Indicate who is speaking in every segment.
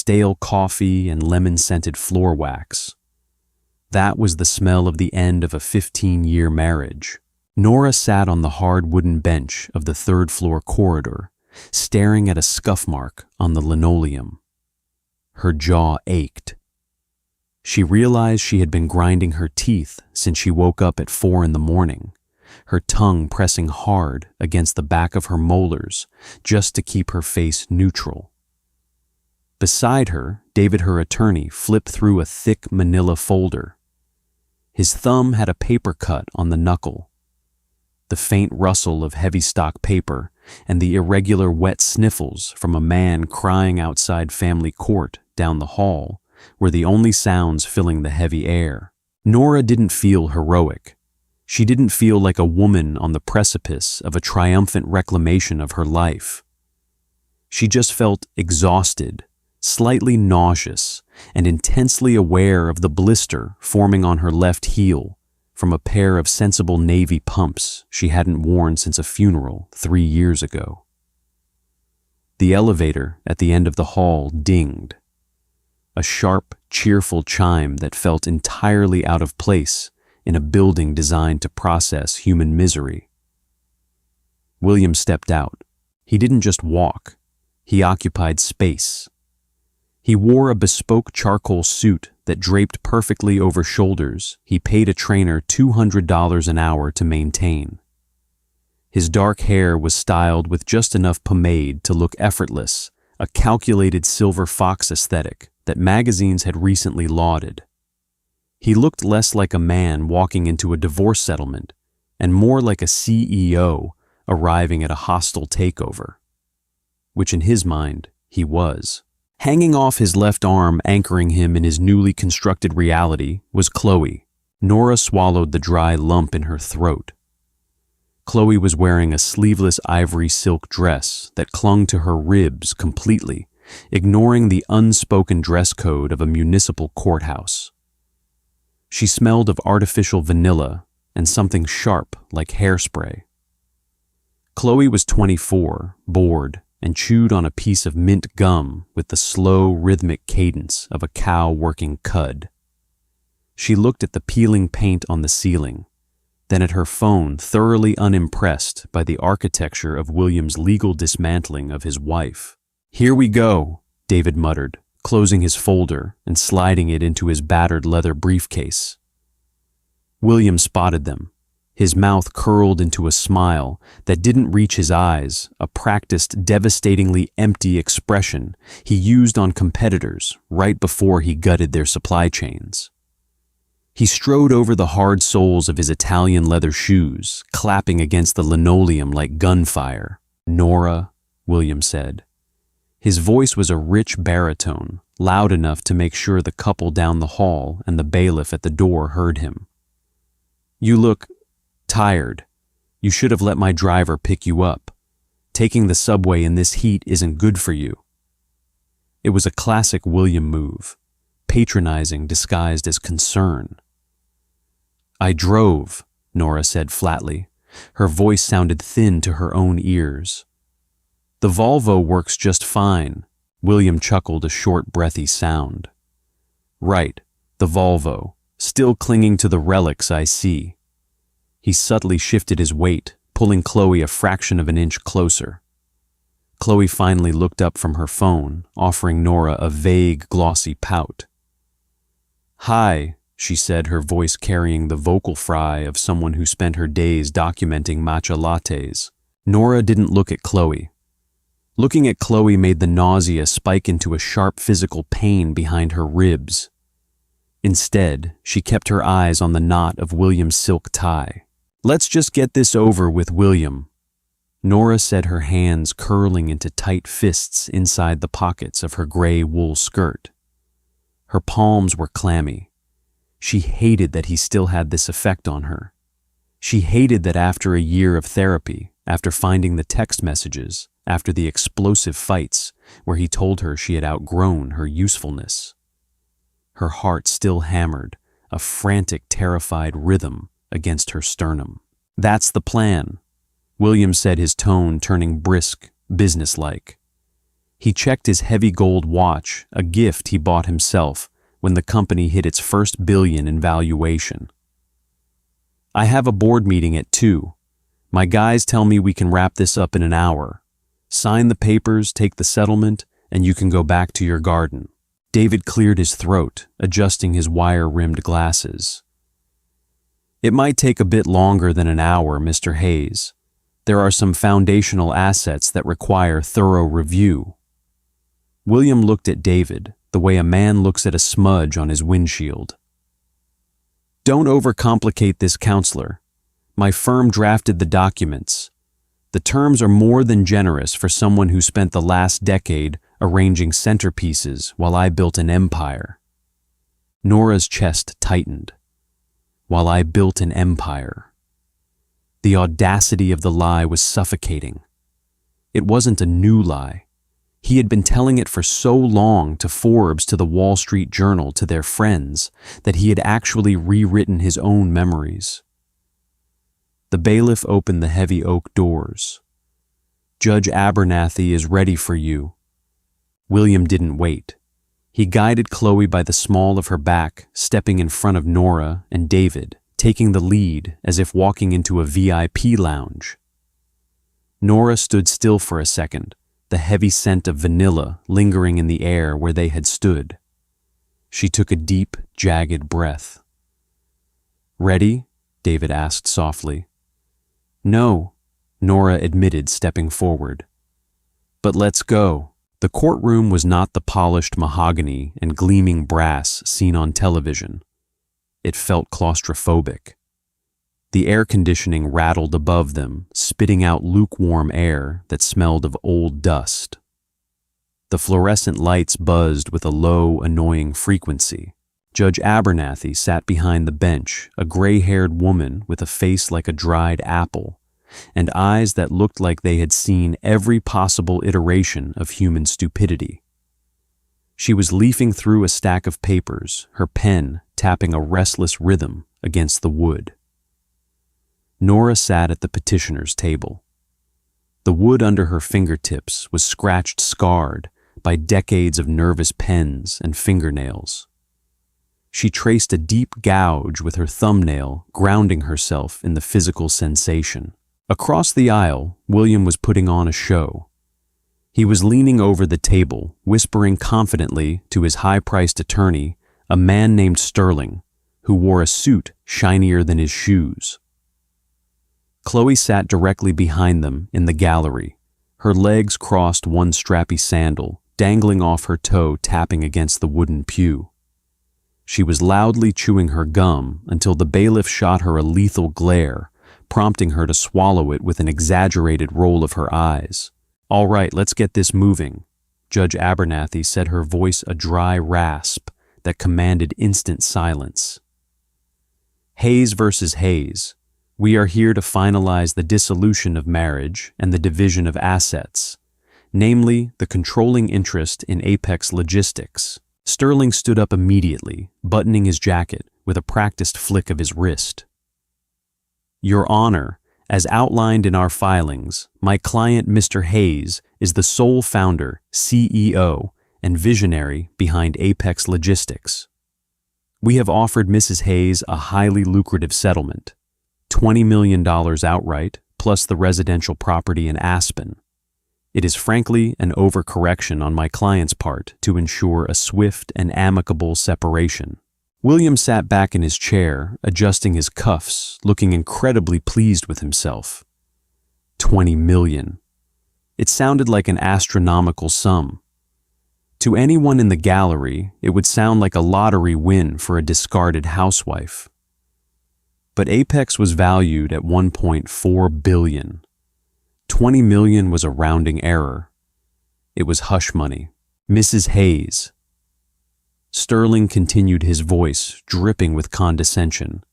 Speaker 1: stale coffee and lemon-scented floor wax. That was the smell of the end of a 15-year marriage. Nora sat on the hard wooden bench of the third-floor corridor, staring at a scuff mark on the linoleum. Her jaw ached. She realized she had been grinding her teeth since she woke up at 4 a.m, her tongue pressing hard against the back of her molars just to keep her face neutral. Beside her, David, her attorney, flipped through a thick manila folder. His thumb had a paper cut on the knuckle. The faint rustle of heavy stock paper and the irregular wet sniffles from a man crying outside family court down the hall were the only sounds filling the heavy air. Nora didn't feel heroic. She didn't feel like a woman on the precipice of a triumphant reclamation of her life. She just felt exhausted, slightly nauseous, and intensely aware of the blister forming on her left heel from a pair of sensible navy pumps she hadn't worn since a funeral 3 years ago. The elevator at the end of the hall dinged. A sharp, cheerful chime that felt entirely out of place in a building designed to process human misery. William stepped out. He didn't just walk. He occupied space. He wore a bespoke charcoal suit that draped perfectly over shoulders he paid a trainer $200 an hour to maintain. His dark hair was styled with just enough pomade to look effortless, a calculated silver fox aesthetic that magazines had recently lauded. He looked less like a man walking into a divorce settlement and more like a CEO arriving at a hostile takeover, which in his mind he was. Hanging off his left arm, anchoring him in his newly constructed reality, was Chloe. Nora swallowed the dry lump in her throat. Chloe was wearing a sleeveless ivory silk dress that clung to her ribs completely, ignoring the unspoken dress code of a municipal courthouse. She smelled of artificial vanilla and something sharp like hairspray. Chloe was 24, bored, and chewed on a piece of mint gum with the slow, rhythmic cadence of a cow working cud. She looked at the peeling paint on the ceiling, then at her phone, thoroughly unimpressed by the architecture of William's legal dismantling of his wife. "Here we go," David muttered, closing his folder and sliding it into his battered leather briefcase. William spotted them. His mouth curled into a smile that didn't reach his eyes, a practiced, devastatingly empty expression he used on competitors right before he gutted their supply chains. He strode over the hard soles of his Italian leather shoes, clapping against the linoleum like gunfire. "Nora," William said. His voice was a rich baritone, loud enough to make sure the couple down the hall and the bailiff at the door heard him. "You look tired. You should have let my driver pick you up. Taking the subway in this heat isn't good for you." It was a classic William move, patronizing disguised as concern. "I drove," Nora said flatly. Her voice sounded thin to her own ears. "The Volvo works just fine." William chuckled a short, breathy sound. "Right, the Volvo, still clinging to the relics I see." He subtly shifted his weight, pulling Chloe a fraction of an inch closer. Chloe finally looked up from her phone, offering Nora a vague, glossy pout. "Hi," she said, her voice carrying the vocal fry of someone who spent her days documenting matcha lattes. Nora didn't look at Chloe. Looking at Chloe made the nausea spike into a sharp physical pain behind her ribs. Instead, she kept her eyes on the knot of William's silk tie. "Let's just get this over with, William." Nora said, her hands curling into tight fists inside the pockets of her gray wool skirt. Her palms were clammy. She hated that he still had this effect on her. She hated that after a year of therapy, after finding the text messages, after the explosive fights where he told her she had outgrown her usefulness. Her heart still hammered, a frantic, terrified rhythm against her sternum. "That's the plan," William said, his tone turning brisk, businesslike. He checked his heavy gold watch, a gift he bought himself when the company hit its first billion in valuation. "I have a board meeting at 2. My guys tell me we can wrap this up in an hour. Sign the papers, take the settlement, and you can go back to your garden." David cleared his throat, adjusting his wire-rimmed glasses. "It might take a bit longer than an hour, Mr. Hayes. There are some foundational assets that require thorough review." William looked at David the way a man looks at a smudge on his windshield. "Don't overcomplicate this, counselor. My firm drafted the documents. The terms are more than generous for someone who spent the last decade arranging centerpieces while I built an empire." Nora's chest tightened. "While I built an empire." The audacity of the lie was suffocating. It wasn't a new lie. He had been telling it for so long to Forbes, to the Wall Street Journal, to their friends, that he had actually rewritten his own memories. The bailiff opened the heavy oak doors. "Judge Abernathy is ready for you." William didn't wait. He guided Chloe by the small of her back, stepping in front of Nora and David, taking the lead as if walking into a VIP lounge. Nora stood still for a second, the heavy scent of vanilla lingering in the air where they had stood. She took a deep, jagged breath. "Ready?" David asked softly. "No," Nora admitted, stepping forward. "But let's go." The courtroom was not the polished mahogany and gleaming brass seen on television. It felt claustrophobic. The air conditioning rattled above them, spitting out lukewarm air that smelled of old dust. The fluorescent lights buzzed with a low, annoying frequency. Judge Abernathy sat behind the bench, a gray-haired woman with a face like a dried apple, and eyes that looked like they had seen every possible iteration of human stupidity. She was leafing through a stack of papers, her pen tapping a restless rhythm against the wood. Nora sat at the petitioner's table. The wood under her fingertips was scratched scarred by decades of nervous pens and fingernails. She traced a deep gouge with her thumbnail, grounding herself in the physical sensation. Across the aisle, William was putting on a show. He was leaning over the table, whispering confidently to his high-priced attorney, a man named Sterling, who wore a suit shinier than his shoes. Chloe sat directly behind them in the gallery, her legs crossed one strappy sandal, dangling off her toe, tapping against the wooden pew. She was loudly chewing her gum until the bailiff shot her a lethal glare, prompting her to swallow it with an exaggerated roll of her eyes. "All right, let's get this moving," Judge Abernathy said, her voice a dry rasp that commanded instant silence. "Hayes versus Hayes. We are here to finalize the dissolution of marriage and the division of assets, namely the controlling interest in Apex Logistics." Sterling stood up immediately, buttoning his jacket with a practiced flick of his wrist. "Your Honor, as outlined in our filings, my client Mr. Hayes is the sole founder, CEO, and visionary behind Apex Logistics. We have offered Mrs. Hayes a highly lucrative settlement, $20 million outright, plus the residential property in Aspen. It is frankly an overcorrection on my client's part to ensure a swift and amicable separation." William sat back in his chair, adjusting his cuffs, looking incredibly pleased with himself. 20 million. It sounded like an astronomical sum. To anyone in the gallery, it would sound like a lottery win for a discarded housewife. But Apex was valued at 1.4 billion. 20 million was a rounding error. It was hush money. "Mrs. Hayes." Sterling continued, his voice dripping with condescension,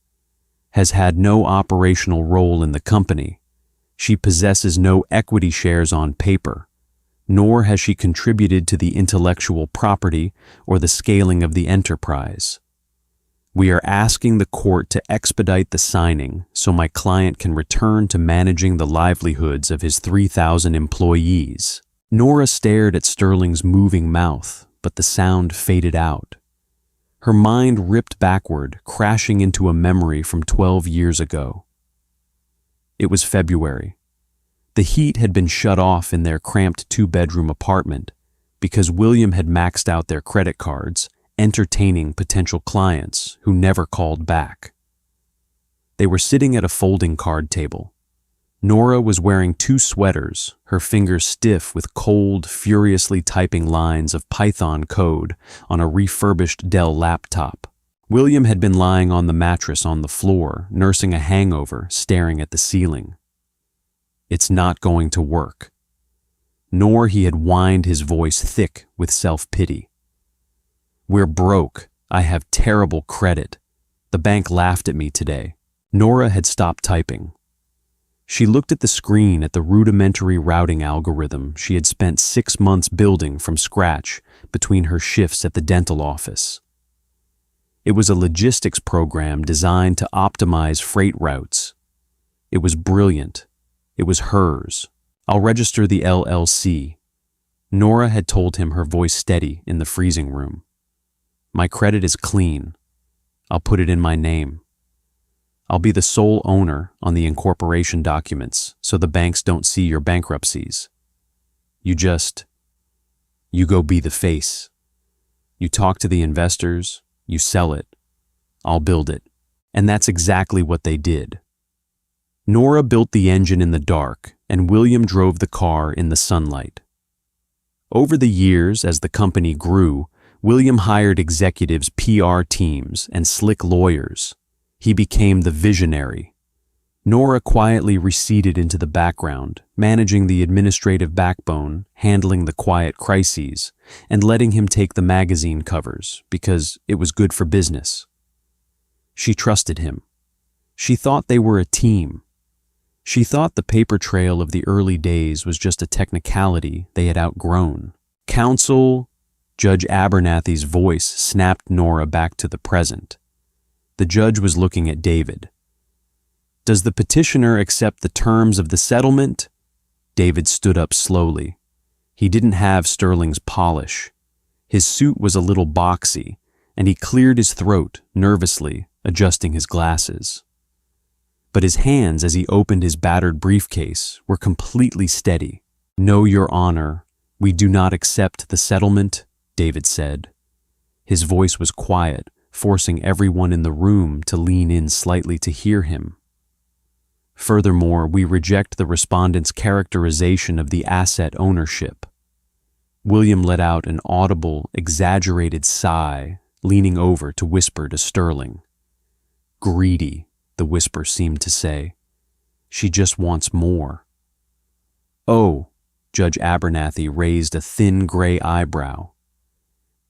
Speaker 1: "has had no operational role in the company. She possesses no equity shares on paper, nor has she contributed to the intellectual property or the scaling of the enterprise. We are asking the court to expedite the signing so my client can return to managing the livelihoods of his 3,000 employees." Nora stared at Sterling's moving mouth, but the sound faded out. Her mind ripped backward, crashing into a memory from 12 years ago. It was February. The heat had been shut off in their cramped two-bedroom apartment because William had maxed out their credit cards, entertaining potential clients who never called back. They were sitting at a folding card table. Nora was wearing 2 sweaters, her fingers stiff with cold, furiously typing lines of Python code on a refurbished Dell laptop. William had been lying on the mattress on the floor, nursing a hangover, staring at the ceiling. It's not going to work. Nor he had whined, his voice thick with self-pity. We're broke. I have terrible credit. The bank laughed at me today. Nora had stopped typing. She looked at the screen at the rudimentary routing algorithm she had spent 6 months building from scratch between her shifts at the dental office. It was a logistics program designed to optimize freight routes. It was brilliant. It was hers. I'll register the LLC. Nora had told him, her voice steady in the freezing room. My credit is clean. I'll put it in my name. I'll be the sole owner on the incorporation documents so the banks don't see your bankruptcies. You go be the face. You talk to the investors, you sell it. I'll build it. And that's exactly what they did. Nora built the engine in the dark, and William drove the car in the sunlight. Over the years, as the company grew, William hired executives, PR teams, and slick lawyers. He became the visionary. Nora quietly receded into the background, managing the administrative backbone, handling the quiet crises, and letting him take the magazine covers because it was good for business. She trusted him. She thought they were a team. She thought the paper trail of the early days was just a technicality they had outgrown. Counsel, Judge Abernathy's voice snapped Nora back to the present. The judge was looking at David. Does the petitioner accept the terms of the settlement? David stood up slowly. He didn't have Sterling's polish. His suit was a little boxy, and he cleared his throat nervously, adjusting his glasses. But his hands, as he opened his battered briefcase, were completely steady. No, Your Honor, we do not accept the settlement, David said. His voice was quiet, forcing everyone in the room to lean in slightly to hear him. Furthermore, we reject the respondent's characterization of the asset ownership. William let out an audible, exaggerated sigh, leaning over to whisper to Sterling. Greedy, the whisper seemed to say. She just wants more. Oh, Judge Abernathy raised a thin gray eyebrow.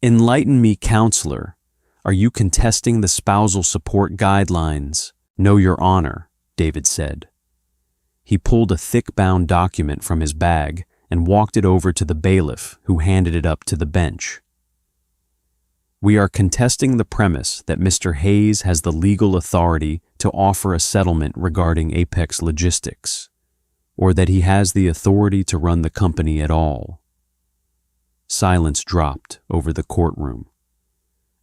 Speaker 1: Enlighten me, counselor. Are you contesting the spousal support guidelines? No, Your Honor, David said. He pulled a thick-bound document from his bag and walked it over to the bailiff, who handed it up to the bench. We are contesting the premise that Mr. Hayes has the legal authority to offer a settlement regarding Apex Logistics, or that he has the authority to run the company at all. Silence dropped over the courtroom.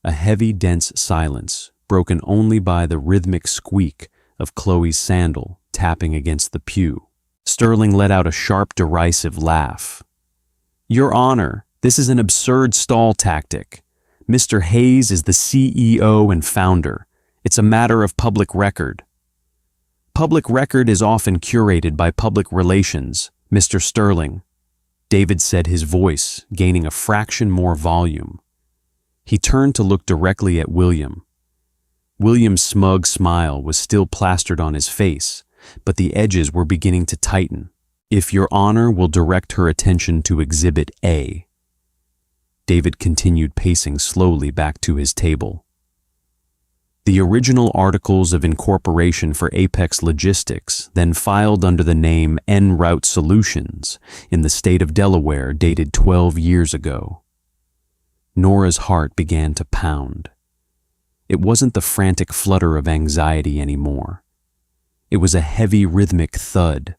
Speaker 1: A heavy, dense silence, broken only by the rhythmic squeak of Chloe's sandal tapping against the pew. Sterling let out a sharp, derisive laugh. Your Honor, this is an absurd stall tactic. Mr. Hayes is the CEO and founder. It's a matter of public record. Public record is often curated by public relations, Mr. Sterling, David said, his voice gaining a fraction more volume. He turned to look directly at William. William's smug smile was still plastered on his face, but the edges were beginning to tighten. If Your Honor will direct her attention to Exhibit A. David continued pacing slowly back to his table. The original articles of incorporation for Apex Logistics, then filed under the name En Route Solutions in the state of Delaware, dated 12 years ago. Nora's heart began to pound. It wasn't the frantic flutter of anxiety anymore. It was a heavy rhythmic thud,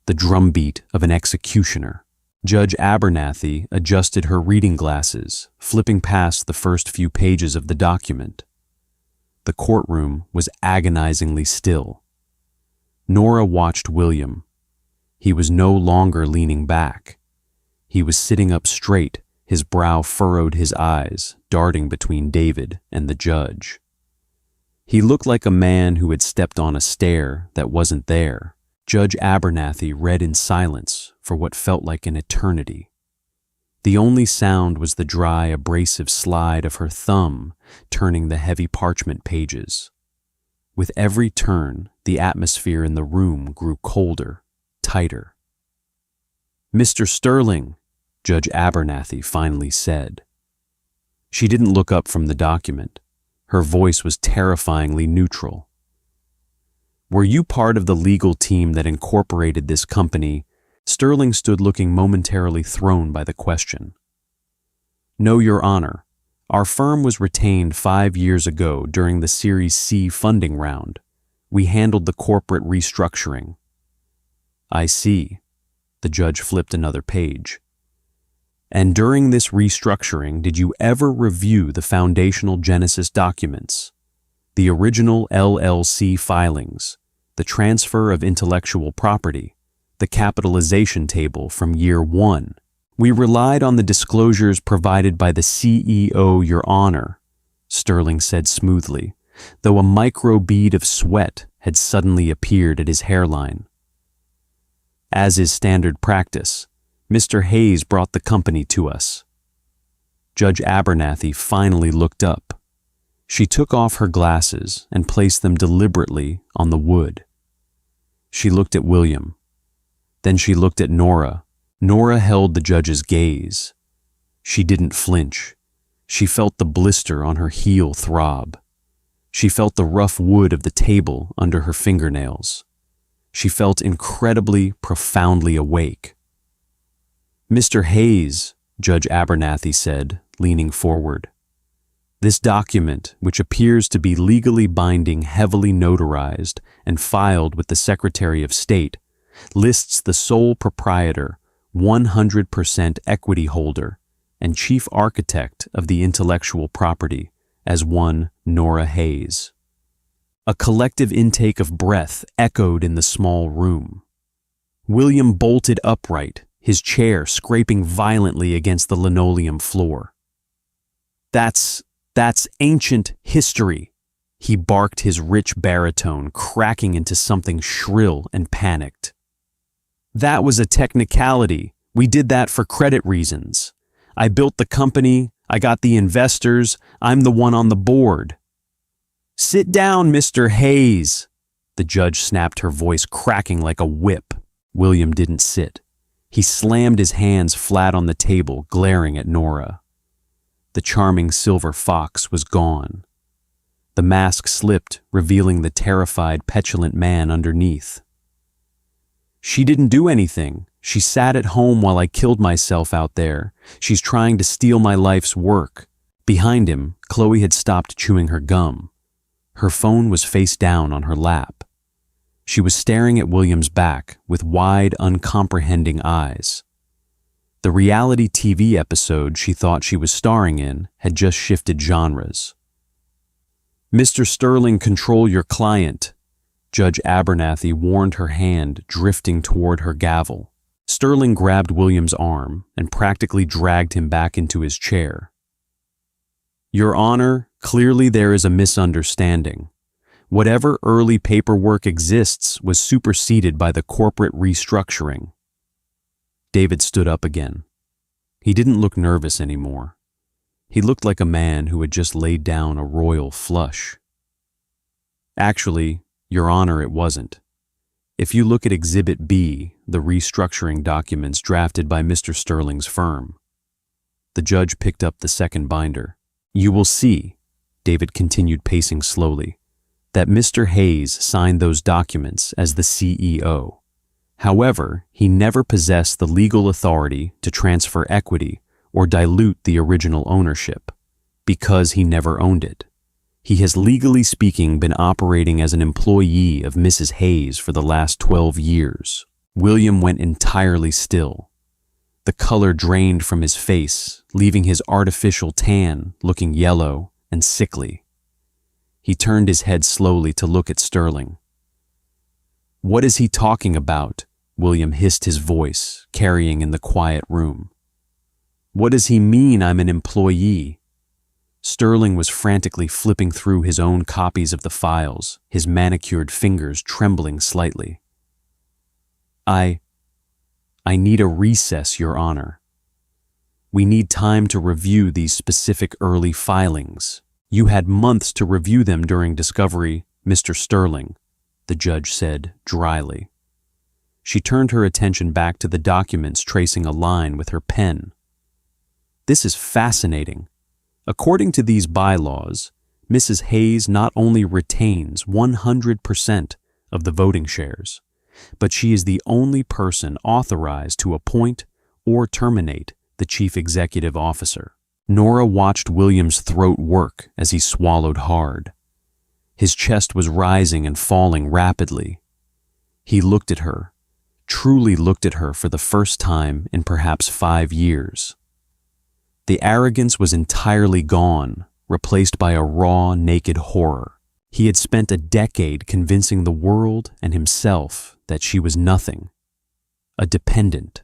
Speaker 1: the drumbeat of an executioner. Judge Abernathy adjusted her reading glasses, flipping past the first few pages of the document. The courtroom was agonizingly still. Nora watched William. He was no longer leaning back. He was sitting up straight, his brow furrowed, his eyes darting between David and the judge. He looked like a man who had stepped on a stair that wasn't there. Judge Abernathy read in silence for what felt like an eternity. The only sound was the dry, abrasive slide of her thumb turning the heavy parchment pages. With every turn, the atmosphere in the room grew colder, tighter. "Mr. Sterling," Judge Abernathy finally said. She didn't look up from the document. Her voice was terrifyingly neutral. "Were you part of the legal team that incorporated this company?" Sterling stood looking momentarily thrown by the question. "No, Your Honor. Our firm was retained 5 years ago during the Series C funding round. We handled the corporate restructuring." "I see." The judge flipped another page. "And during this restructuring, did you ever review the foundational Genesis documents, the original LLC filings, the transfer of intellectual property, the capitalization table from year 1? We relied on the disclosures provided by the CEO, Your Honor," Sterling said smoothly, though a micro bead of sweat had suddenly appeared at his hairline. "As is standard practice, Mr. Hayes brought the company to us." Judge Abernathy finally looked up. She took off her glasses and placed them deliberately on the wood. She looked at William. Then she looked at Nora. Nora held the judge's gaze. She didn't flinch. She felt the blister on her heel throb. She felt the rough wood of the table under her fingernails. She felt incredibly, profoundly awake. "Mr. Hayes," Judge Abernathy said, leaning forward, "this document, which appears to be legally binding, heavily notarized, and filed with the Secretary of State, lists the sole proprietor, 100% equity holder, and chief architect of the intellectual property as one Nora Hayes." A collective intake of breath echoed in the small room. William bolted upright, his chair scraping violently against the linoleum floor. That's ancient history," he barked, his rich baritone cracking into something shrill and panicked. "That was a technicality. We did that for credit reasons. I built the company, I got the investors, I'm the one on the board." "Sit down, Mr. Hayes," the judge snapped, her voice cracking like a whip. William didn't sit. He slammed his hands flat on the table, glaring at Nora. The charming silver fox was gone. The mask slipped, revealing the terrified, petulant man underneath. "She didn't do anything. She sat at home while I killed myself out there. She's trying to steal my life's work." Behind him, Chloe had stopped chewing her gum. Her phone was face down on her lap. She was staring at William's back with wide, uncomprehending eyes. The reality TV episode she thought she was starring in had just shifted genres. "Mr. Sterling, control your client," Judge Abernathy warned, her hand drifting toward her gavel. Sterling grabbed William's arm and practically dragged him back into his chair. "Your Honor, clearly there is a misunderstanding. Whatever early paperwork exists was superseded by the corporate restructuring." David stood up again. He didn't look nervous anymore. He looked like a man who had just laid down a royal flush. "Actually, Your Honor, it wasn't. If you look at Exhibit B, the restructuring documents drafted by Mr. Sterling's firm." The judge picked up the second binder. "You will see," David continued, pacing slowly, "that Mr. Hayes signed those documents as the CEO. However, he never possessed the legal authority to transfer equity or dilute the original ownership, because he never owned it. He has, legally speaking, been operating as an employee of Mrs. Hayes for the last 12 years. William went entirely still. The color drained from his face, leaving his artificial tan looking yellow and sickly. He turned his head slowly to look at Sterling. "What is he talking about?" William hissed, his voice carrying in the quiet room. "What does he mean I'm an employee?" Sterling was frantically flipping through his own copies of the files, his manicured fingers trembling slightly. I need a recess, Your Honor. We need time to review these specific early filings. You had months to review them during discovery, Mr. Sterling," the judge said dryly. She turned her attention back to the documents, tracing a line with her pen. "This is fascinating. According to these bylaws, Mrs. Hayes not only retains 100% of the voting shares, but she is the only person authorized to appoint or terminate the chief executive officer." Nora watched William's throat work as he swallowed hard. His chest was rising and falling rapidly. He looked at her, truly looked at her for the first time in perhaps 5 years. The arrogance was entirely gone, replaced by a raw, naked horror. He had spent a decade convincing the world and himself that she was nothing, a dependent,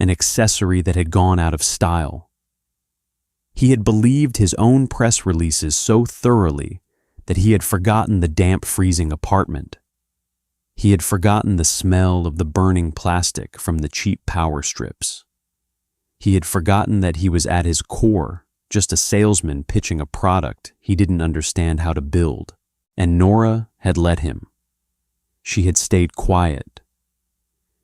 Speaker 1: an accessory that had gone out of style. He had believed his own press releases so thoroughly that he had forgotten the damp, freezing apartment. He had forgotten the smell of the burning plastic from the cheap power strips. He had forgotten that he was at his core just a salesman pitching a product he didn't understand how to build. And Nora had let him. She had stayed quiet.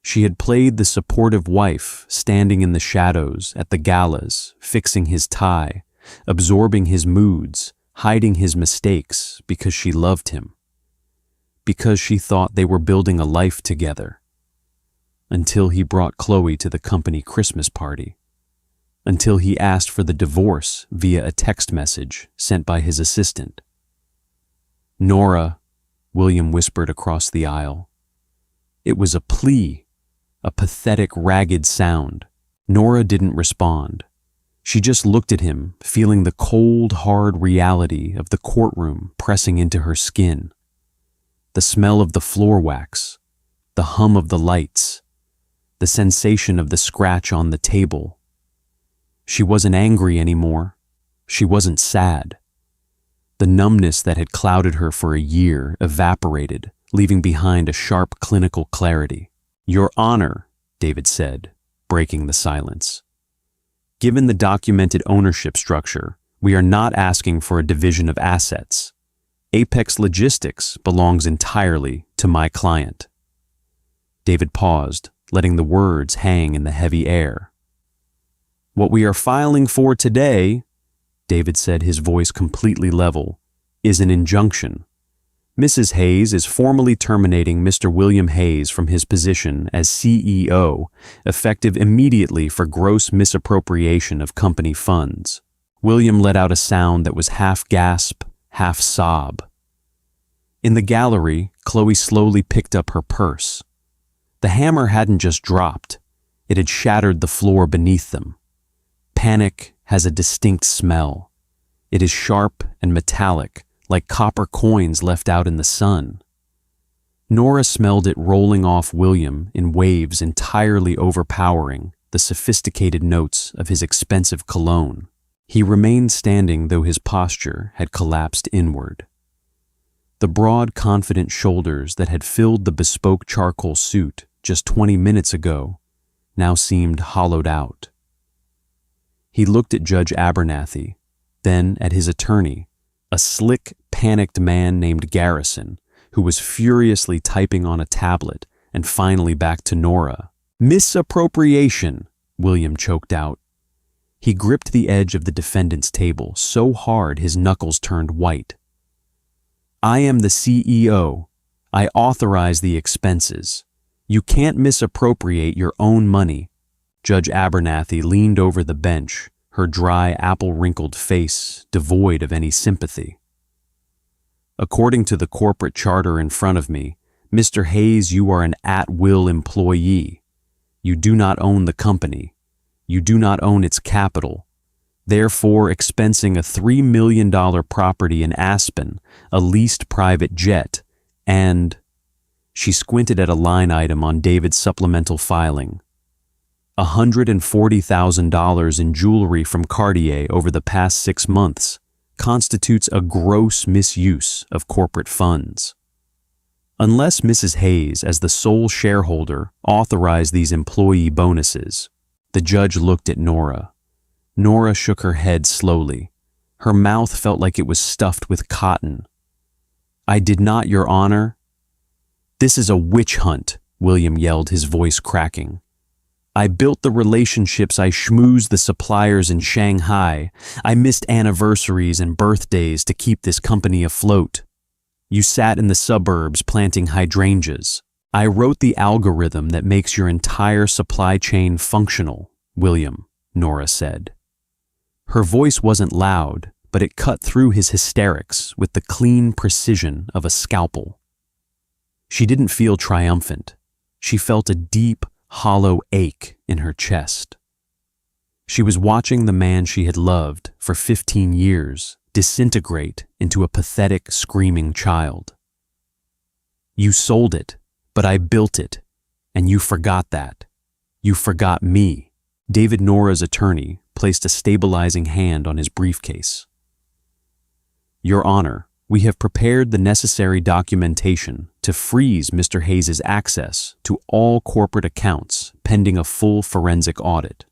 Speaker 1: She had played the supportive wife, standing in the shadows at the galas, fixing his tie, absorbing his moods, hiding his mistakes because she loved him. Because she thought they were building a life together. Until he brought Chloe to the company Christmas party. Until he asked for the divorce via a text message sent by his assistant. "Nora," William whispered across the aisle. It was a plea, a pathetic, ragged sound. Nora didn't respond. She just looked at him, feeling the cold, hard reality of the courtroom pressing into her skin. The smell of the floor wax, the hum of the lights, the sensation of the scratch on the table. She wasn't angry anymore. She wasn't sad. The numbness that had clouded her for a year evaporated, leaving behind a sharp clinical clarity. "Your Honor," David said, breaking the silence. "Given the documented ownership structure, we are not asking for a division of assets. Apex Logistics belongs entirely to my client." David paused, letting the words hang in the heavy air. "What we are filing for today," David said, his voice completely level, "is an injunction. Mrs. Hayes is formally terminating Mr. William Hayes from his position as CEO, effective immediately for gross misappropriation of company funds." William let out a sound that was half gasp, half sob. In the gallery, Chloe slowly picked up her purse. The hammer hadn't just dropped, it had shattered the floor beneath them. Panic has a distinct smell. It is sharp and metallic, like copper coins left out in the sun. Nora smelled it rolling off William in waves entirely overpowering the sophisticated notes of his expensive cologne. He remained standing, though his posture had collapsed inward. The broad, confident shoulders that had filled the bespoke charcoal suit just 20 minutes ago now seemed hollowed out. He looked at Judge Abernathy, then at his attorney, a slick, panicked man named Garrison, who was furiously typing on a tablet, and finally back to Nora. "Misappropriation," William choked out. He gripped the edge of the defendant's table so hard his knuckles turned white. "I am the CEO. I authorize the expenses. You can't misappropriate your own money." Judge Abernathy leaned over the bench, her dry, apple-wrinkled face devoid of any sympathy. "According to the corporate charter in front of me, Mr. Hayes, you are an at-will employee. You do not own the company. You do not own its capital, therefore expensing a $3 million property in Aspen, a leased private jet, and she squinted at a line item on David's supplemental filing. $140,000 in jewelry from Cartier over the past 6 months constitutes a gross misuse of corporate funds. Unless Mrs. Hayes, as the sole shareholder, authorized these employee bonuses, the judge looked at Nora. Nora shook her head slowly. Her mouth felt like it was stuffed with cotton. I did not, Your Honor. This is a witch hunt, William yelled, his voice cracking. I built the relationships, I schmoozed the suppliers in Shanghai. I missed anniversaries and birthdays to keep this company afloat. You sat in the suburbs planting hydrangeas. I wrote the algorithm that makes your entire supply chain functional, William, Nora said. Her voice wasn't loud, but it cut through his hysterics with the clean precision of a scalpel. She didn't feel triumphant. She felt a deep, hollow ache in her chest. She was watching the man she had loved for 15 years disintegrate into a pathetic, screaming child. You sold it, but I built it, and you forgot that. You forgot me. David, Nora's attorney, placed a stabilizing hand on his briefcase. Your Honor, we have prepared the necessary documentation to freeze Mr. Hayes' access to all corporate accounts pending a full forensic audit.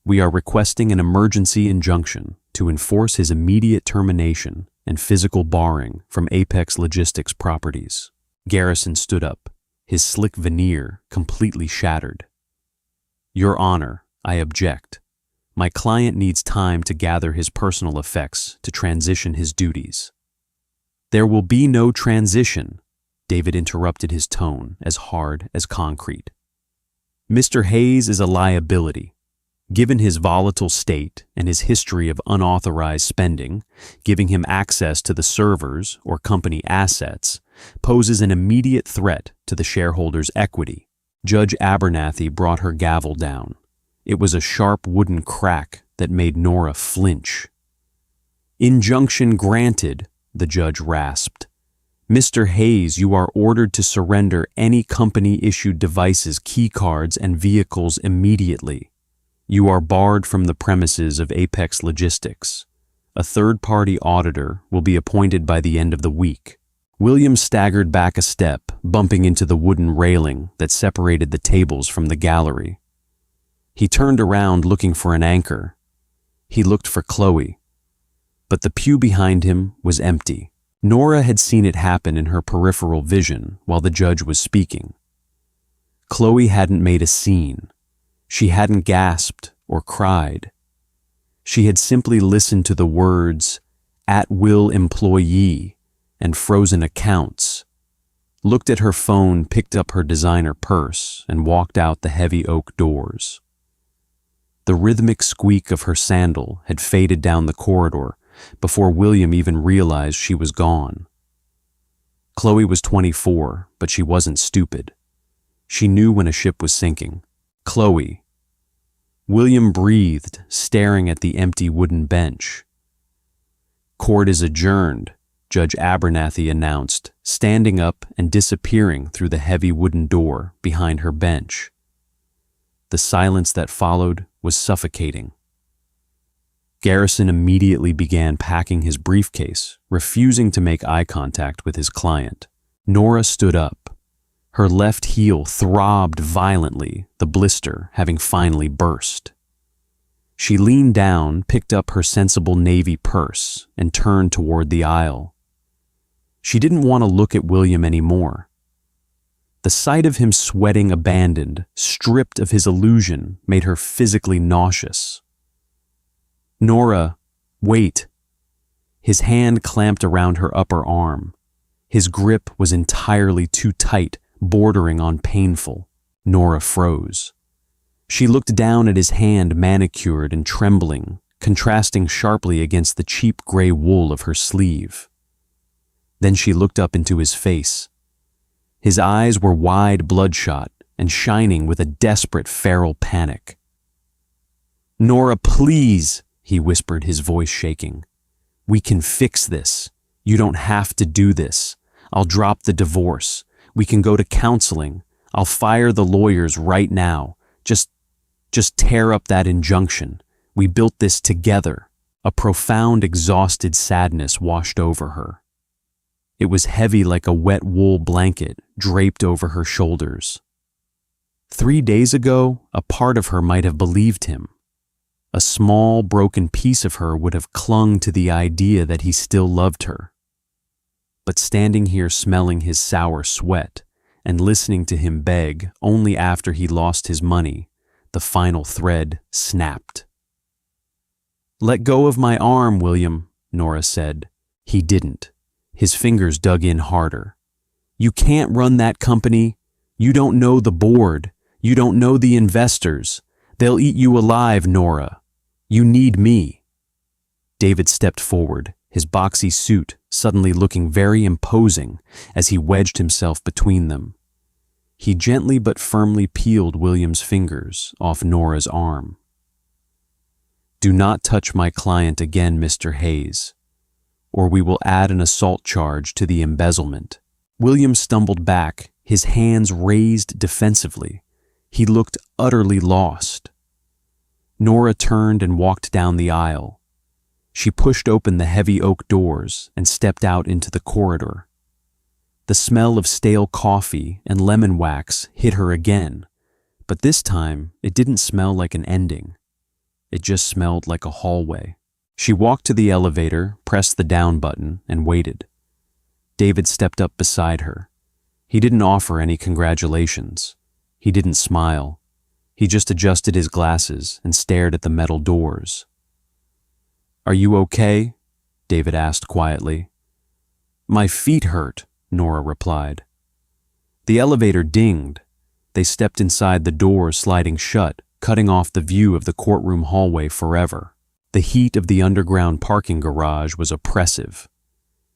Speaker 1: We are requesting an emergency injunction to enforce his immediate termination and physical barring from Apex Logistics properties. Garrison stood up, his slick veneer completely shattered. Your Honor, I object. My client needs time to gather his personal effects to transition his duties. There will be no transition, David interrupted, his tone as hard as concrete. Mr. Hayes is a liability. Given his volatile state and his history of unauthorized spending, giving him access to the servers or company assets poses an immediate threat to the shareholders' equity. Judge Abernathy brought her gavel down. It was a sharp wooden crack that made Nora flinch. Injunction granted, the judge rasped. Mr. Hayes, you are ordered to surrender any company-issued devices, keycards, and vehicles immediately. You are barred from the premises of Apex Logistics. A third-party auditor will be appointed by the end of the week. William staggered back a step, bumping into the wooden railing that separated the tables from the gallery. He turned around looking for an anchor. He looked for Chloe, but the pew behind him was empty. Nora had seen it happen in her peripheral vision while the judge was speaking. Chloe hadn't made a scene. She hadn't gasped or cried. She had simply listened to the words, "at-will employee," and "frozen accounts," looked at her phone, picked up her designer purse, and walked out the heavy oak doors. The rhythmic squeak of her sandal had faded down the corridor before William even realized she was gone. Chloe was 24, but she wasn't stupid. She knew when a ship was sinking. Chloe. William breathed, staring at the empty wooden bench. Court is adjourned, Judge Abernathy announced, standing up and disappearing through the heavy wooden door behind her bench. The silence that followed was suffocating. Garrison immediately began packing his briefcase, refusing to make eye contact with his client. Nora stood up. Her left heel throbbed violently, the blister having finally burst. She leaned down, picked up her sensible navy purse, and turned toward the aisle. She didn't want to look at William anymore. The sight of him sweating, abandoned, stripped of his illusion, made her physically nauseous. Nora, wait. His hand clamped around her upper arm. His grip was entirely too tight, bordering on painful. Nora froze. She looked down at his hand, manicured and trembling, contrasting sharply against the cheap gray wool of her sleeve. Then she looked up into his face. His eyes were wide, bloodshot, and shining with a desperate, feral panic. "Nora, please," he whispered, his voice shaking. "We can fix this. You don't have to do this. I'll drop the divorce. We can go to counseling. I'll fire the lawyers right now. Just tear up that injunction. We built this together." A profound, exhausted sadness washed over her. It was heavy like a wet wool blanket draped over her shoulders. 3 days ago, a part of her might have believed him. A small, broken piece of her would have clung to the idea that he still loved her. But standing here smelling his sour sweat and listening to him beg only after he lost his money, the final thread snapped. "Let go of my arm, William," Nora said. He didn't. His fingers dug in harder. "You can't run that company. You don't know the board. You don't know the investors. They'll eat you alive, Nora. You need me." David stepped forward, his boxy suit suddenly looking very imposing as he wedged himself between them. He gently but firmly peeled William's fingers off Nora's arm. "Do not touch my client again, Mr. Hayes, or we will add an assault charge to the embezzlement." William stumbled back, his hands raised defensively. He looked utterly lost. Nora turned and walked down the aisle. She pushed open the heavy oak doors and stepped out into the corridor. The smell of stale coffee and lemon wax hit her again, but this time it didn't smell like an ending. It just smelled like a hallway. She walked to the elevator, pressed the down button, and waited. David stepped up beside her. He didn't offer any congratulations. He didn't smile. He just adjusted his glasses and stared at the metal doors. "Are you okay?" David asked quietly. "My feet hurt," Nora replied. The elevator dinged. They stepped inside, the door sliding shut, cutting off the view of the courtroom hallway forever. The heat of the underground parking garage was oppressive.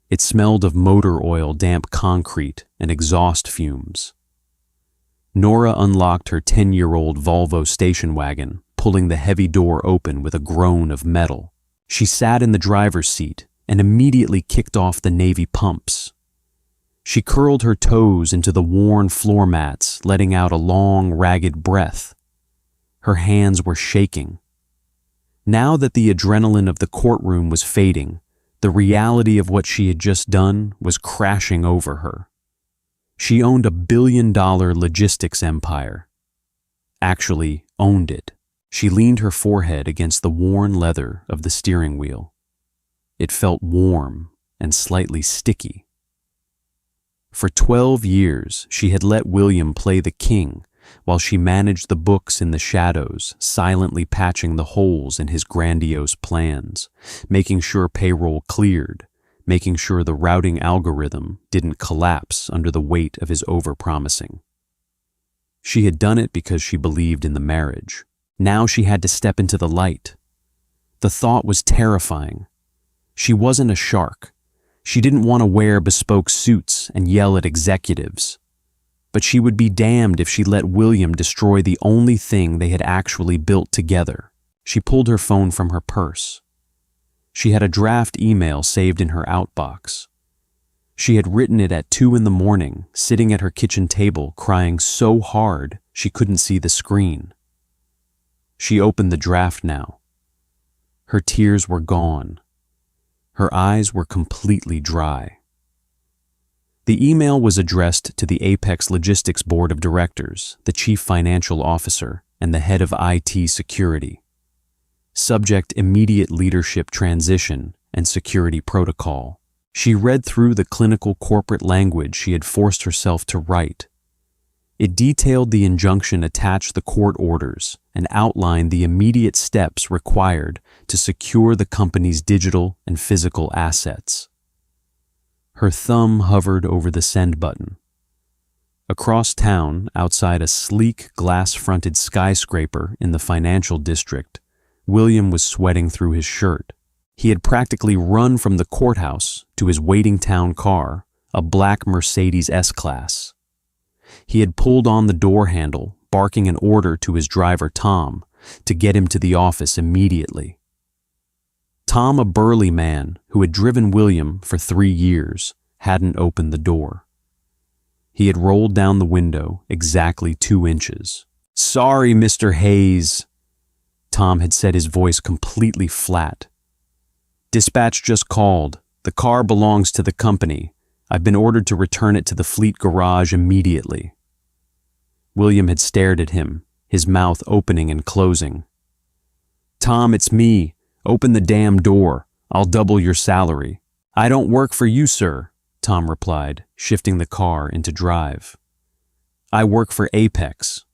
Speaker 1: It smelled of motor oil, damp concrete, and exhaust fumes. Nora unlocked her 10-year-old Volvo station wagon, pulling the heavy door open with a groan of metal. She sat in the driver's seat and immediately kicked off the navy pumps. She curled her toes into the worn floor mats, letting out a long, ragged breath. Her hands were shaking. Now that the adrenaline of the courtroom was fading, the reality of what she had just done was crashing over her. She owned a billion-dollar logistics empire. Actually, owned it. She leaned her forehead against the worn leather of the steering wheel. It felt warm and slightly sticky. For 12 years, she had let William play the king while she managed the books in the shadows, silently patching the holes in his grandiose plans, making sure payroll cleared, making sure the routing algorithm didn't collapse under the weight of his overpromising. She had done it because she believed in the marriage. Now she had to step into the light. The thought was terrifying. She wasn't a shark. She didn't want to wear bespoke suits and yell at executives. But she would be damned if she let William destroy the only thing they had actually built together. She pulled her phone from her purse. She had a draft email saved in her outbox. She had written it at 2 a.m, sitting at her kitchen table, crying so hard she couldn't see the screen. She opened the draft now. Her tears were gone. Her eyes were completely dry. The email was addressed to the Apex Logistics Board of Directors, the Chief Financial Officer, and the Head of IT Security. Subject: immediate leadership transition and security protocol. She read through the clinical corporate language she had forced herself to write. It detailed the injunction, attached the court orders, and outlined the immediate steps required to secure the company's digital and physical assets. Her thumb hovered over the send button. Across town, outside a sleek, glass-fronted skyscraper in the financial district, William was sweating through his shirt. He had practically run from the courthouse to his waiting town car, a black Mercedes S-Class. He had pulled on the door handle, barking an order to his driver Tom, to get him to the office immediately. Tom, a burly man who had driven William for 3 years, hadn't opened the door. He had rolled down the window exactly 2 inches. "Sorry, Mr. Hayes," Tom had said, his voice completely flat. "Dispatch just called. The car belongs to the company. I've been ordered to return it to the fleet garage immediately." William had stared at him, his mouth opening and closing. "Tom, it's me. Open the damn door. I'll double your salary." "I don't work for you, sir," Tom replied, shifting the car into drive. "I work for Apex."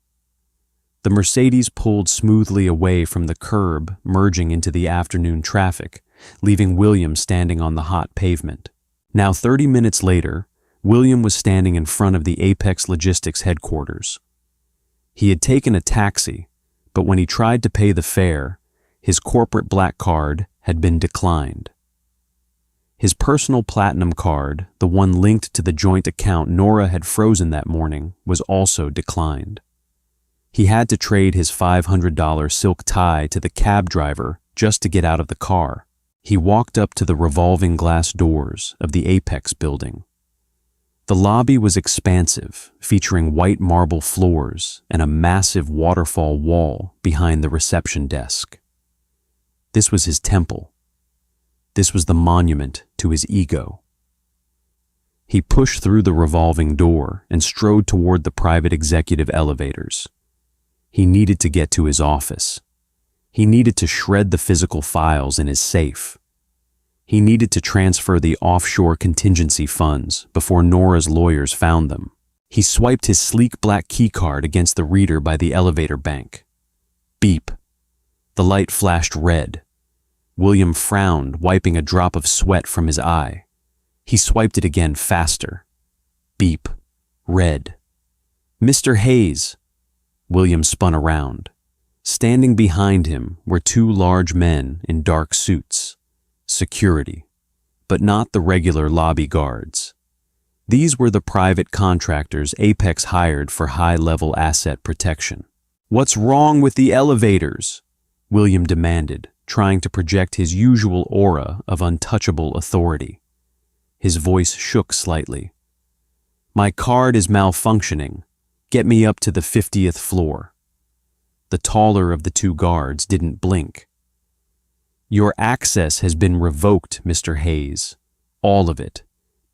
Speaker 1: The Mercedes pulled smoothly away from the curb, merging into the afternoon traffic, leaving William standing on the hot pavement. Now 30 minutes later, William was standing in front of the Apex Logistics headquarters. He had taken a taxi, but when he tried to pay the fare, his corporate black card had been declined. His personal platinum card, the one linked to the joint account Nora had frozen that morning, was also declined. He had to trade his $500 silk tie to the cab driver just to get out of the car. He walked up to the revolving glass doors of the Apex building. The lobby was expansive, featuring white marble floors and a massive waterfall wall behind the reception desk. This was his temple. This was the monument to his ego. He pushed through the revolving door and strode toward the private executive elevators. He needed to get to his office. He needed to shred the physical files in his safe. He needed to transfer the offshore contingency funds before Nora's lawyers found them. He swiped his sleek black keycard against the reader by the elevator bank. Beep. The light flashed red. William frowned, wiping a drop of sweat from his eye. He swiped it again faster. Beep. Red. "Mr. Hayes." William spun around. Standing behind him were 2 large men in dark suits. Security, but not the regular lobby guards. These were the private contractors Apex hired for high-level asset protection. "What's wrong with the elevators?" William demanded, trying to project his usual aura of untouchable authority. His voice shook slightly. "My card is malfunctioning. Get me up to the 50th floor." The taller of the 2 guards didn't blink. "Your access has been revoked, Mr. Hayes. All of it.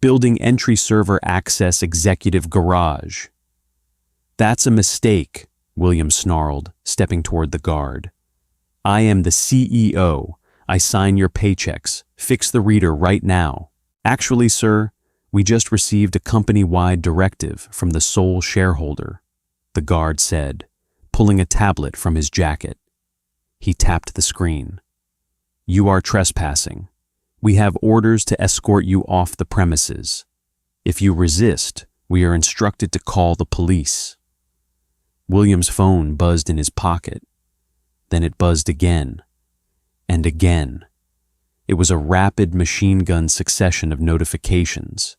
Speaker 1: Building entry server access executive garage." "That's a mistake," William snarled, stepping toward the guard. "I am the CEO. I sign your paychecks. Fix the reader right now." "Actually, sir, we just received a company-wide directive from the sole shareholder," the guard said, pulling a tablet from his jacket. He tapped the screen. "You are trespassing. We have orders to escort you off the premises. If you resist, we are instructed to call the police." William's phone buzzed in his pocket. Then it buzzed again, and again. It was a rapid machine gun succession of notifications.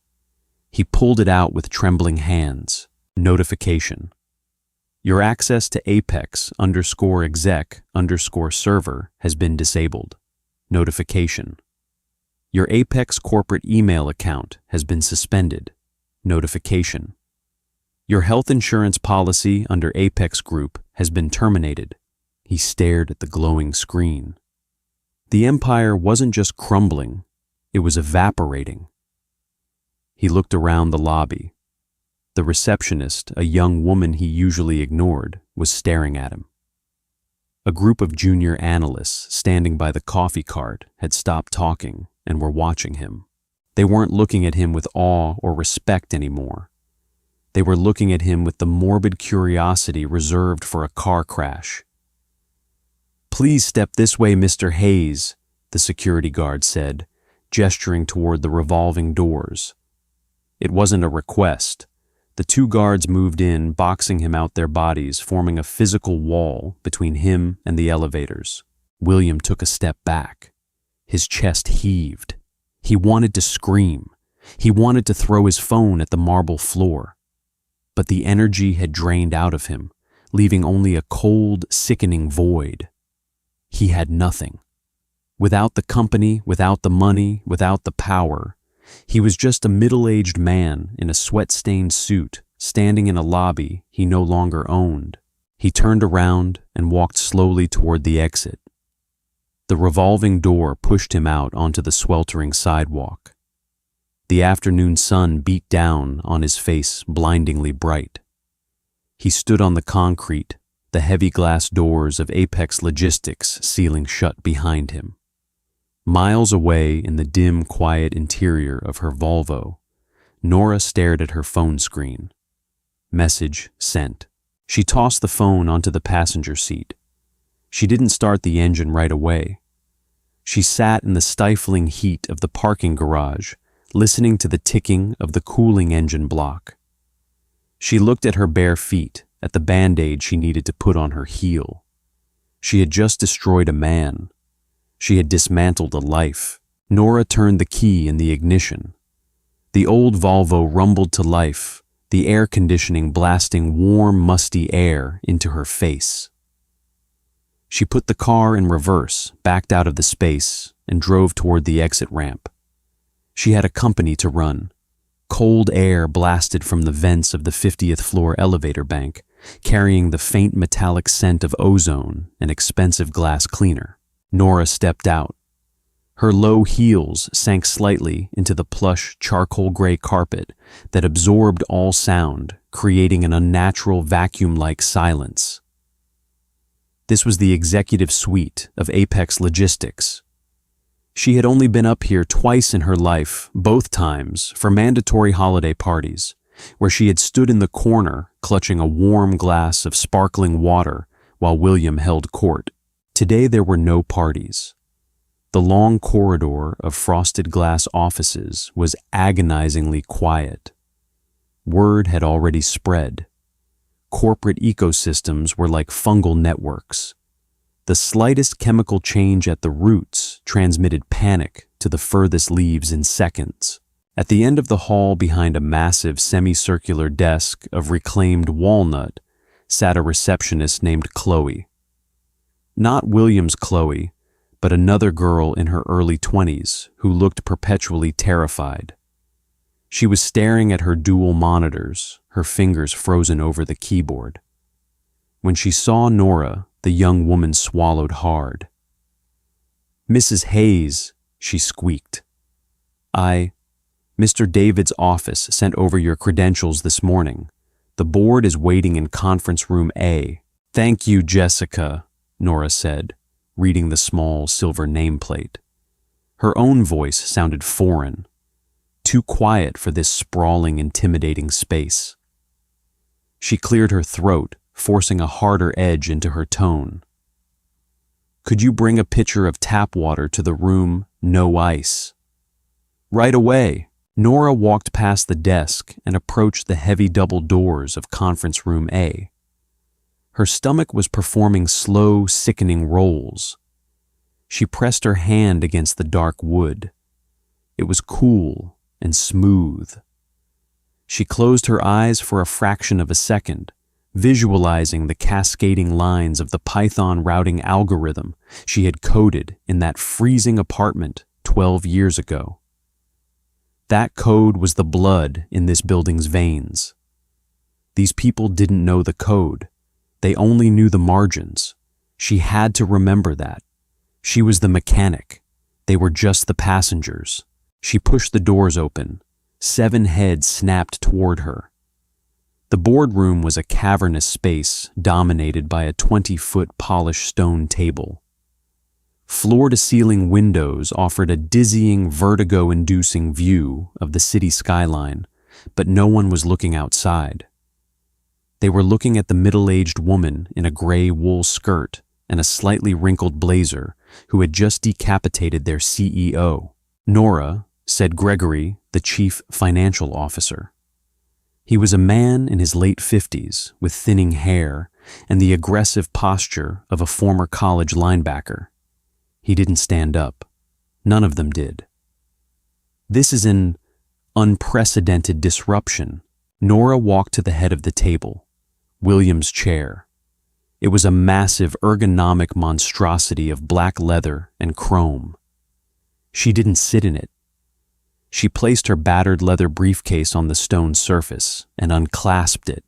Speaker 1: He pulled it out with trembling hands. Notification. "Your access to Apex_exec_server has been disabled." Notification. "Your Apex corporate email account has been suspended." Notification. "Your health insurance policy under Apex Group has been terminated." He stared at the glowing screen. The empire wasn't just crumbling, it was evaporating. He looked around the lobby. The receptionist, a young woman he usually ignored, was staring at him. A group of junior analysts standing by the coffee cart had stopped talking and were watching him. They weren't looking at him with awe or respect anymore. They were looking at him with the morbid curiosity reserved for a car crash. "Please step this way, Mr. Hayes," the security guard said, gesturing toward the revolving doors. It wasn't a request. The 2 guards moved in, boxing him out their bodies, forming a physical wall between him and the elevators. William took a step back. His chest heaved. He wanted to scream. He wanted to throw his phone at the marble floor. But the energy had drained out of him, leaving only a cold, sickening void. He had nothing. Without the company, without the money, without the power, he was just a middle-aged man in a sweat-stained suit, standing in a lobby he no longer owned. He turned around and walked slowly toward the exit. The revolving door pushed him out onto the sweltering sidewalk. The afternoon sun beat down on his face blindingly bright. He stood on the concrete, the heavy glass doors of Apex Logistics sealing shut behind him. Miles away in the dim, quiet interior of her Volvo, Nora stared at her phone screen. Message sent. She tossed the phone onto the passenger seat. She didn't start the engine right away. She sat in the stifling heat of the parking garage, listening to the ticking of the cooling engine block. She looked at her bare feet, at the band-aid she needed to put on her heel. She had just destroyed a man. She had dismantled a life. Nora turned the key in the ignition. The old Volvo rumbled to life, the air conditioning blasting warm, musty air into her face. She put the car in reverse, backed out of the space, and drove toward the exit ramp. She had a company to run. Cold air blasted from the vents of the 50th floor elevator bank, carrying the faint metallic scent of ozone and expensive glass cleaner. Nora stepped out. Her low heels sank slightly into the plush charcoal gray carpet that absorbed all sound, creating an unnatural vacuum-like silence. This was the executive suite of Apex Logistics. She had only been up here twice in her life, both times for mandatory holiday parties, where she had stood in the corner clutching a warm glass of sparkling water while William held court. Today there were no parties. The long corridor of frosted glass offices was agonizingly quiet. Word had already spread. Corporate ecosystems were like fungal networks. The slightest chemical change at the roots transmitted panic to the furthest leaves in seconds. At the end of the hall, behind a massive semicircular desk of reclaimed walnut, sat a receptionist named Chloe. Not William's Chloe, but another girl in her early 20s who looked perpetually terrified. She was staring at her dual monitors, her fingers frozen over the keyboard. When she saw Nora, the young woman swallowed hard. "Mrs. Hayes," she squeaked. Mr. David's office sent over your credentials this morning. The board is waiting in conference room A." "Thank you, Jessica," Nora said, reading the small silver nameplate. Her own voice sounded foreign, too quiet for this sprawling, intimidating space. She cleared her throat, forcing a harder edge into her tone. "Could you bring a pitcher of tap water to the room, no ice?" "Right away." Nora walked past the desk and approached the heavy double doors of conference room A. Her stomach was performing slow, sickening rolls. She pressed her hand against the dark wood. It was cool and smooth. She closed her eyes for a fraction of a second, visualizing the cascading lines of the Python routing algorithm she had coded in that freezing apartment 12 years ago. That code was the blood in this building's veins. These people didn't know the code. They only knew the margins. She had to remember that. She was the mechanic. They were just the passengers. She pushed the doors open. 7 heads snapped toward her. The boardroom was a cavernous space dominated by a 20-foot polished stone table. Floor-to-ceiling windows offered a dizzying, vertigo-inducing view of the city skyline, but no one was looking outside. They were looking at the middle-aged woman in a gray wool skirt and a slightly wrinkled blazer who had just decapitated their CEO. "Nora," said Gregory, the chief financial officer. He was a man in his late 50s with thinning hair and the aggressive posture of a former college linebacker. He didn't stand up. None of them did. "This is an unprecedented disruption." Nora walked to the head of the table, William's chair. It was a massive ergonomic monstrosity of black leather and chrome. She didn't sit in it. She placed her battered leather briefcase on the stone surface and unclasped it.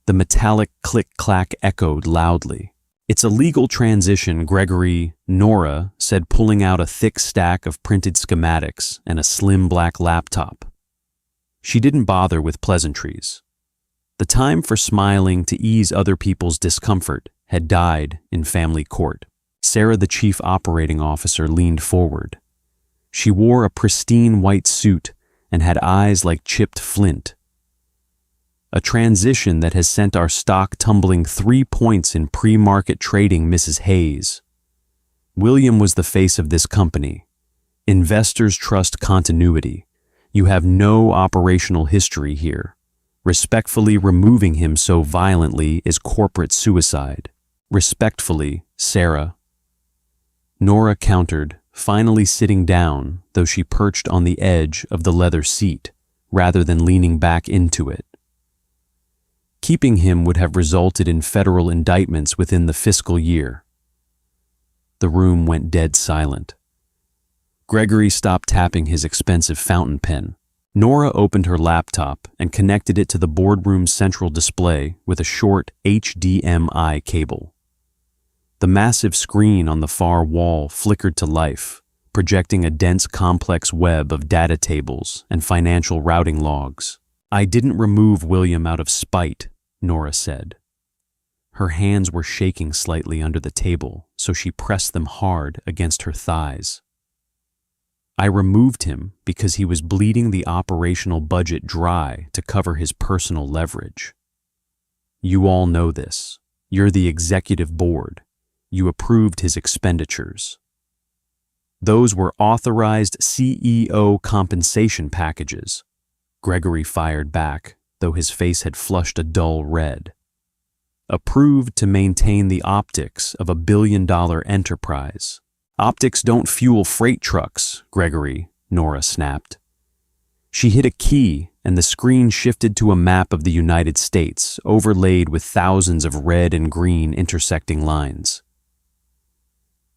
Speaker 1: The metallic click-clack echoed loudly. "It's a legal transition, Gregory," Nora said, pulling out a thick stack of printed schematics and a slim black laptop. She didn't bother with pleasantries. The time for smiling to ease other people's discomfort had died in family court. Sarah, the chief operating officer, leaned forward. She wore a pristine white suit and had eyes like chipped flint. "A transition that has sent our stock tumbling 3 points in pre-market trading, Mrs. Hayes. William was the face of this company. Investors trust continuity. You have no operational history here. Respectfully removing him so violently is corporate suicide. Respectfully, Sarah." Nora countered, finally sitting down, though she perched on the edge of the leather seat, rather than leaning back into it. Keeping him would have resulted in federal indictments within the fiscal year. The room went dead silent. Gregory stopped tapping his expensive fountain pen. Nora opened her laptop and connected it to the boardroom's central display with a short HDMI cable. The massive screen on the far wall flickered to life, projecting a dense, complex web of data tables and financial routing logs. "I didn't remove William out of spite," Nora said. Her hands were shaking slightly under the table, so she pressed them hard against her thighs. "I removed him because he was bleeding the operational budget dry to cover his personal leverage. You all know this. You're the executive board. You approved his expenditures. Those were authorized CEO compensation packages," Gregory fired back, though his face had flushed a dull red. "Approved to maintain the optics of a billion-dollar enterprise. Optics don't fuel freight trucks, Gregory," Nora snapped. She hit a key, and the screen shifted to a map of the United States, overlaid with thousands of red and green intersecting lines.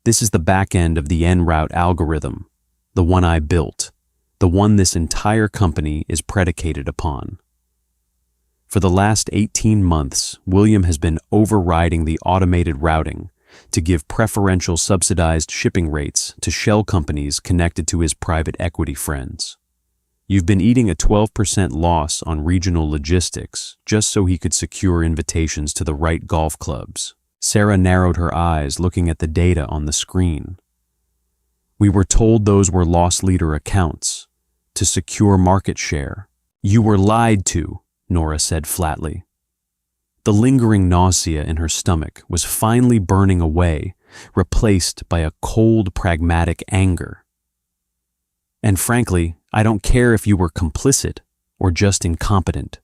Speaker 1: "This is the back end of the en route algorithm, the one I built, the one this entire company is predicated upon. For the last 18 months, William has been overriding the automated routing to give preferential subsidized shipping rates to shell companies connected to his private equity friends. You've been eating a 12% loss on regional logistics just so he could secure invitations to the right golf clubs." Sarah narrowed her eyes, looking at the data on the screen. "We were told those were loss leader accounts, to secure market share." "You were lied to," Nora said flatly. The lingering nausea in her stomach was finally burning away, replaced by a cold, pragmatic anger. "And frankly, I don't care if you were complicit or just incompetent.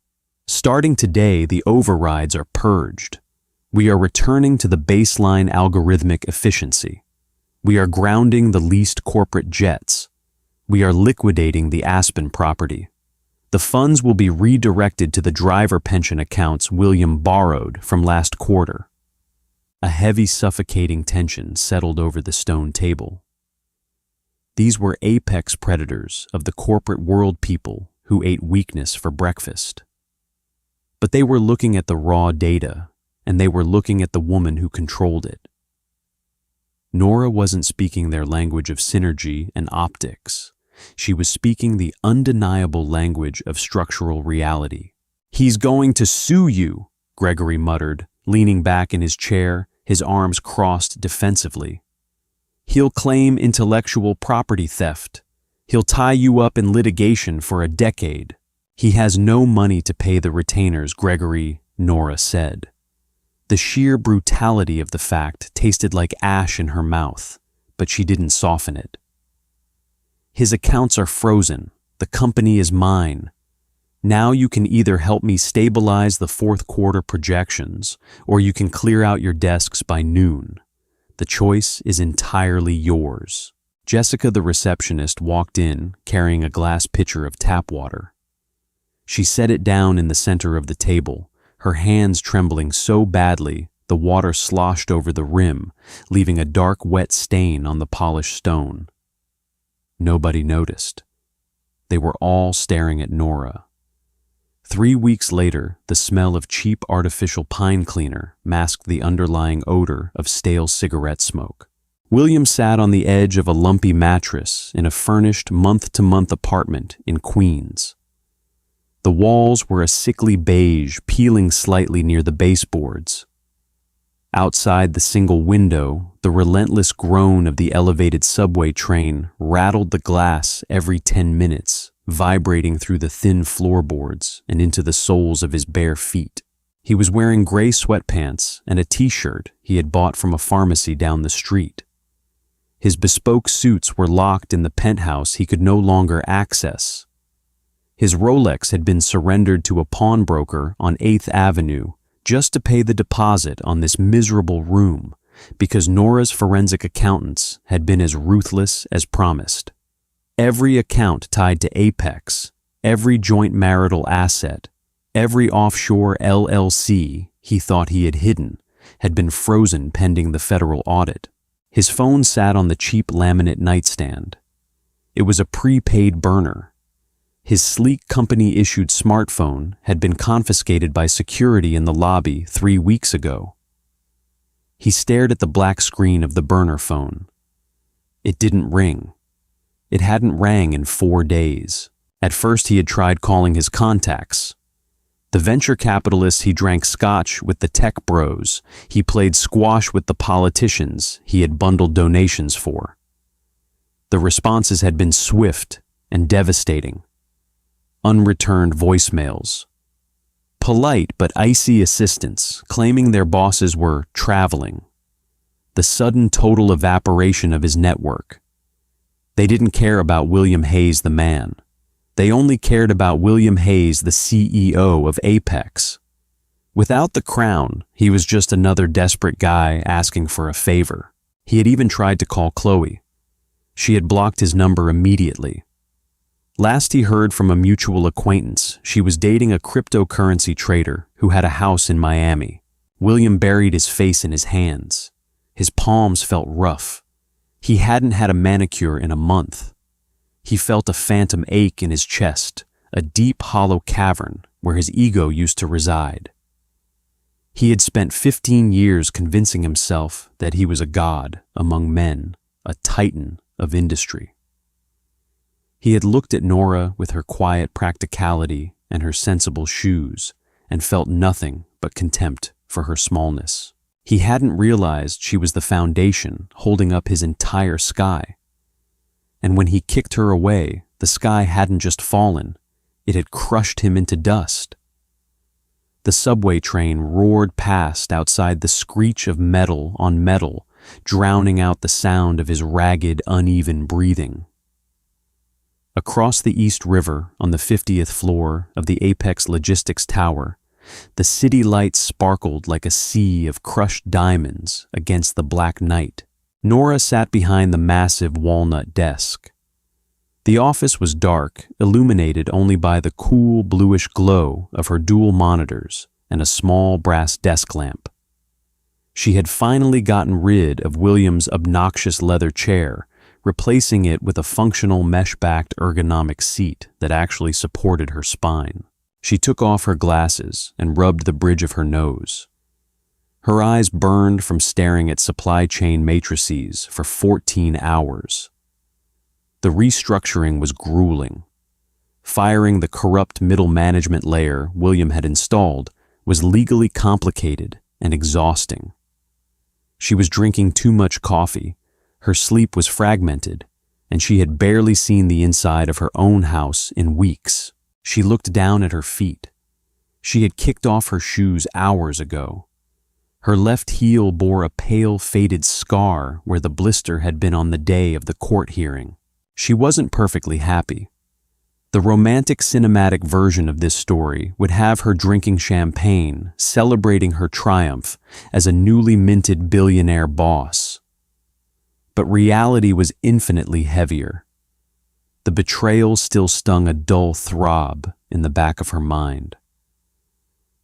Speaker 1: Starting today, the overrides are purged. We are returning to the baseline algorithmic efficiency. We are grounding the leased corporate jets. We are liquidating the Aspen property. The funds will be redirected to the driver pension accounts William borrowed from last quarter." A heavy, suffocating tension settled over the stone table. These were apex predators of the corporate world, people who ate weakness for breakfast. But they were looking at the raw data, and they were looking at the woman who controlled it. Nora wasn't speaking their language of synergy and optics. She was speaking the undeniable language of structural reality. "He's going to sue you," Gregory muttered, leaning back in his chair, his arms crossed defensively. "He'll claim intellectual property theft. He'll tie you up in litigation for a decade." "He has no money to pay the retainers, Gregory," Nora said. The sheer brutality of the fact tasted like ash in her mouth, but she didn't soften it. "His accounts are frozen. The company is mine. Now you can either help me stabilize the fourth quarter projections, or you can clear out your desks by noon. The choice is entirely yours." Jessica, the receptionist, walked in carrying a glass pitcher of tap water. She set it down in the center of the table, her hands trembling so badly The water sloshed over the rim, leaving a dark, wet stain on the polished stone. Nobody noticed. They were all staring at Nora. 3 weeks later, the smell of cheap artificial pine cleaner masked the underlying odor of stale cigarette smoke. William sat on the edge of a lumpy mattress in a furnished month-to-month apartment in Queens. The walls were a sickly beige, peeling slightly near the baseboards. Outside the single window, the relentless groan of the elevated subway train rattled the glass every 10 minutes, vibrating through the thin floorboards and into the soles of his bare feet. He was wearing gray sweatpants and a t-shirt he had bought from a pharmacy down the street. His bespoke suits were locked in the penthouse he could no longer access. His Rolex had been surrendered to a pawnbroker on 8th Avenue just to pay the deposit on this miserable room because Nora's forensic accountants had been as ruthless as promised. Every account tied to Apex, every joint marital asset, every offshore LLC he thought he had hidden had been frozen pending the federal audit. His phone sat on the cheap laminate nightstand. It was a prepaid burner. His sleek company-issued smartphone had been confiscated by security in the lobby 3 weeks ago. He stared at the black screen of the burner phone. It didn't ring. It hadn't rang in 4 days. At first he had tried calling his contacts. The venture capitalists he drank scotch with the tech bros. He played squash with the politicians he had bundled donations for. The responses had been swift and devastating. Unreturned voicemails. Polite but icy assistants claiming their bosses were traveling. The sudden total evaporation of his network. They didn't care about William Hayes the man. They only cared about William Hayes, the CEO of Apex. Without the crown, he was just another desperate guy asking for a favor. He had even tried to call Chloe. She had blocked his number immediately. Last he heard from a mutual acquaintance, she was dating a cryptocurrency trader who had a house in Miami. William buried his face in his hands. His palms felt rough. He hadn't had a manicure in a month. He felt a phantom ache in his chest, a deep hollow cavern where his ego used to reside. He had spent 15 years convincing himself that he was a god among men, a titan of industry. He had looked at Nora with her quiet practicality and her sensible shoes and felt nothing but contempt for her smallness. He hadn't realized she was the foundation holding up his entire sky. And when he kicked her away, the sky hadn't just fallen, it had crushed him into dust. The subway train roared past outside the screech of metal on metal, drowning out the sound of his ragged, uneven breathing. Across the East River, on the 50th floor of the Apex Logistics Tower, the city lights sparkled like a sea of crushed diamonds against the black night. Nora sat behind the massive walnut desk. The office was dark, illuminated only by the cool bluish glow of her dual monitors and a small brass desk lamp. She had finally gotten rid of William's obnoxious leather chair, replacing it with a functional mesh-backed ergonomic seat that actually supported her spine. She took off her glasses and rubbed the bridge of her nose. Her eyes burned from staring at supply chain matrices for 14 hours. The restructuring was grueling. Firing the corrupt middle management layer William had installed was legally complicated and exhausting. She was drinking too much coffee. Her sleep was fragmented, and she had barely seen the inside of her own house in weeks. She looked down at her feet. She had kicked off her shoes hours ago. Her left heel bore a pale, faded scar where the blister had been on the day of the court hearing. She wasn't perfectly happy. The romantic cinematic version of this story would have her drinking champagne, celebrating her triumph as a newly minted billionaire boss. But reality was infinitely heavier. The betrayal still stung a dull throb in the back of her mind.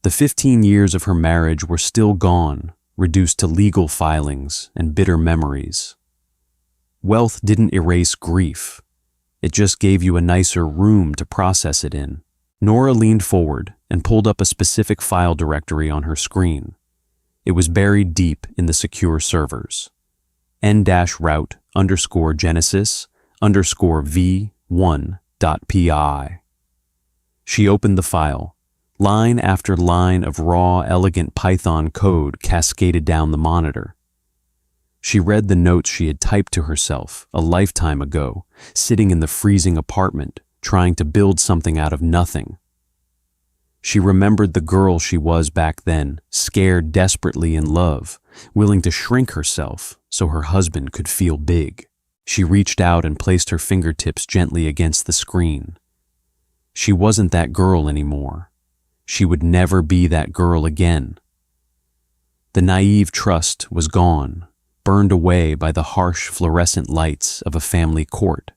Speaker 1: The 15 years of her marriage were still gone, reduced to legal filings and bitter memories. Wealth didn't erase grief. It just gave you a nicer room to process it in. Nora leaned forward and pulled up a specific file directory on her screen. It was buried deep in the secure servers. n-route_genesis_v1.pi. She opened the file. Line after line of raw, elegant Python code cascaded down the monitor. She read the notes she had typed to herself a lifetime ago, sitting in the freezing apartment, trying to build something out of nothing. She remembered the girl she was back then, scared desperately in love, willing to shrink herself so her husband could feel big. She reached out and placed her fingertips gently against the screen. She wasn't that girl anymore. She would never be that girl again. The naive trust was gone, burned away by the harsh fluorescent lights of a family court.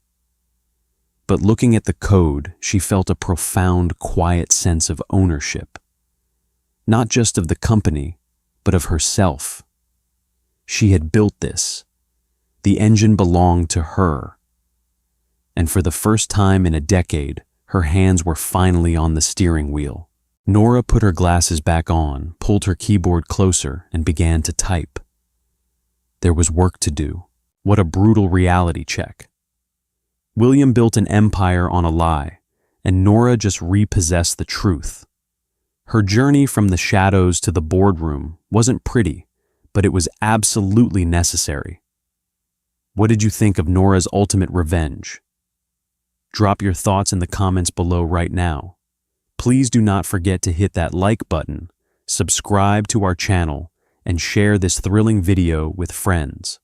Speaker 1: But looking at the code, she felt a profound, quiet sense of ownership. Not just of the company, but of herself. She had built this. The engine belonged to her. And for the first time in a decade, her hands were finally on the steering wheel. Nora put her glasses back on, pulled her keyboard closer, and began to type. There was work to do. What a brutal reality check. William built an empire on a lie, and Nora just repossessed the truth. Her journey from the shadows to the boardroom wasn't pretty, but it was absolutely necessary. What did you think of Nora's ultimate revenge? Drop your thoughts in the comments below right now. Please do not forget to hit that like button, subscribe to our channel, and share this thrilling video with friends.